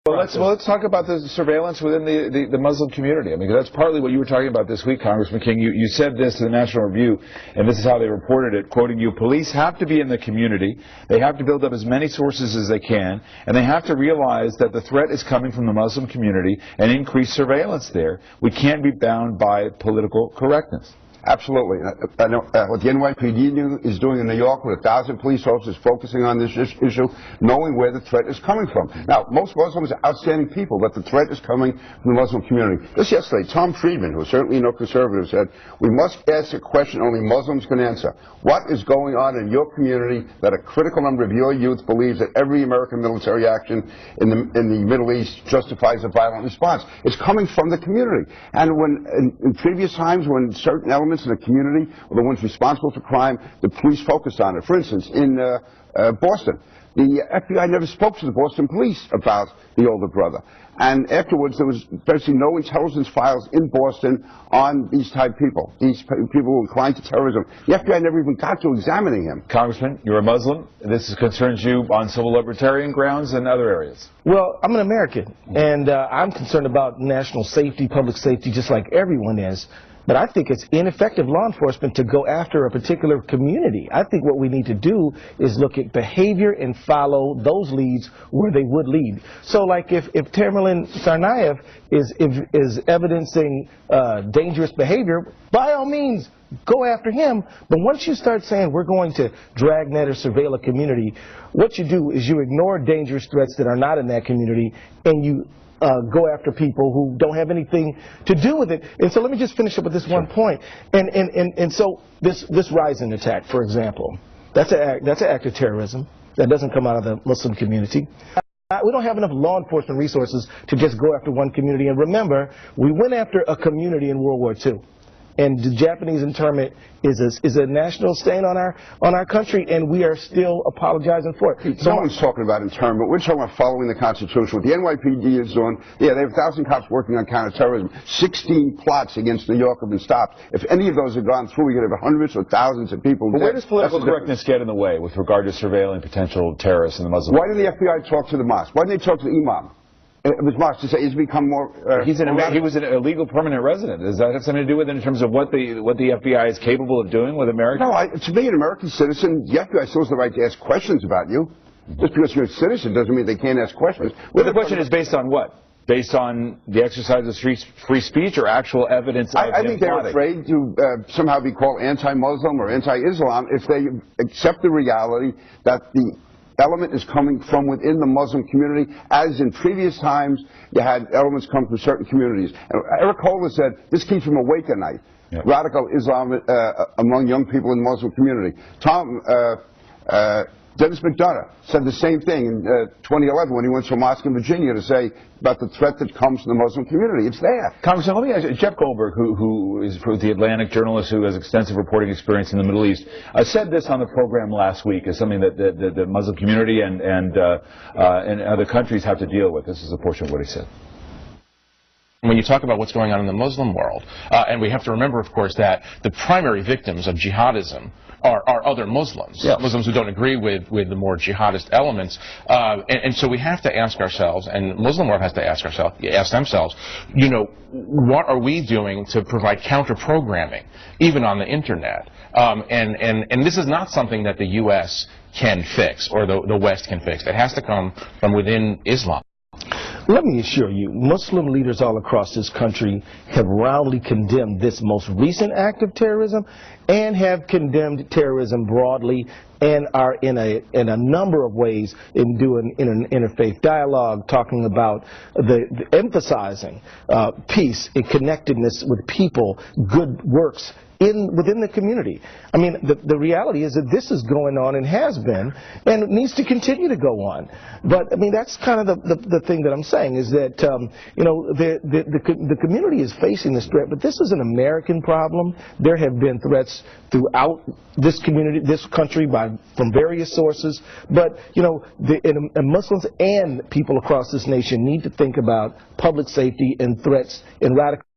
Well, let's talk about the surveillance within the Muslim community. I mean, that's partly what you were talking about this week, Congressman King. You said this to the National Review, and this is how they reported it, quoting you, police have to be in the community, they have to build up as many sources as they can, and they have to realize that the threat is coming from the Muslim community and increase surveillance there. We can't be bound by political correctness. Absolutely. I know what the NYPD is doing in New York with 1,000 police officers focusing on this issue, knowing where the threat is coming from. Now, most Muslims are outstanding people, but the threat is coming from the Muslim community. Just yesterday, Tom Friedman, who is certainly no conservative, said, we must ask a question only Muslims can answer. What is going on in your community that a critical number of your youth believes that every American military action in the Middle East justifies a violent response? It's coming from the community. And when in previous times when certain elements in the community were the ones responsible for crime, the police focused on it. For instance, in Boston, the FBI never spoke to the Boston police about the older brother. And afterwards, there was basically no intelligence files in Boston on these type people, these people who were inclined to terrorism. The FBI never even got to examining him. Congressman, you're a Muslim. This concerns you on civil libertarian grounds and other areas. Well, I'm an American, and I'm concerned about national safety, public safety, just like everyone is. But I think it's ineffective law enforcement to go after a particular community. I think what we need to do is look at behavior and follow those leads where they would lead. So like if Tamerlan Tsarnaev is evidencing dangerous behavior, by all means, go after him. But once you start saying we're going to dragnet or surveil a community, what you do is you ignore dangerous threats that are not in that community, and you go after people who don't have anything to do with it. And so let me just finish up with this one point. And so this rising attack, for example, that's an act of terrorism that doesn't come out of the Muslim community. We don't have enough law enforcement resources to just go after one community. And remember, we went after a community in World War II. And the Japanese internment is a national stain on our country, and we are still apologizing for it. So no one's talking about internment. We're talking about following the Constitution. What the NYPD is doing, yeah, they have 1,000 cops working on counterterrorism. 16 plots against New York have been stopped. If any of those had gone through, we could have hundreds or thousands of people. But where does political correctness get in the way with regard to surveilling potential terrorists in the Muslim? Why didn't the FBI talk to the mosque? Why didn't they talk to the imam? It was Marx to say he's become more. He was an illegal permanent resident. Does that have something to do with it in terms of what the FBI is capable of doing with Americans? No, to be an American citizen, the FBI still has the right to ask questions about you. Just because you're a citizen doesn't mean they can't ask questions. Well, the question is based on what? Based on the exercise of free speech or actual evidence of I think they're afraid to somehow be called anti-Muslim or anti-Islam if they accept the reality that the element is coming from within the Muslim community, as in previous times you had elements come from certain communities. And Eric Holder said this keeps him awake at night. Yeah. Radical Islam among young people in the Muslim community. Dennis McDonough said the same thing in 2011 when he went to a mosque in Virginia to say about the threat that comes from the Muslim community. It's there. Congressman, let me ask you, Jeff Goldberg, who is the Atlantic journalist who has extensive reporting experience in the Middle East, said this on the program last week as something that the Muslim community and other countries have to deal with. This is a portion of what he said. When you talk about what's going on in the Muslim world, and we have to remember, of course, that the primary victims of jihadism are other Muslims, yes. Muslims who don't agree with the more jihadist elements, and so we have to ask ourselves, and Muslim world has to ask themselves, you know, what are we doing to provide counter-programming, even on the internet? And this is not something that the U.S. can fix or the West can fix. It has to come from within Islam. Let me assure you, Muslim leaders all across this country have roundly condemned this most recent act of terrorism and have condemned terrorism broadly and are in a number of ways in doing an interfaith dialogue, talking about emphasizing peace and connectedness with people, good works within the community. I mean, the reality is that this is going on and has been, and it needs to continue to go on. But I mean, that's kind of the thing that I'm saying is that you know, the community is facing this threat, but this is an American problem. There have been threats throughout this community, this country, from various sources. But you know, and Muslims and people across this nation need to think about public safety and threats and radical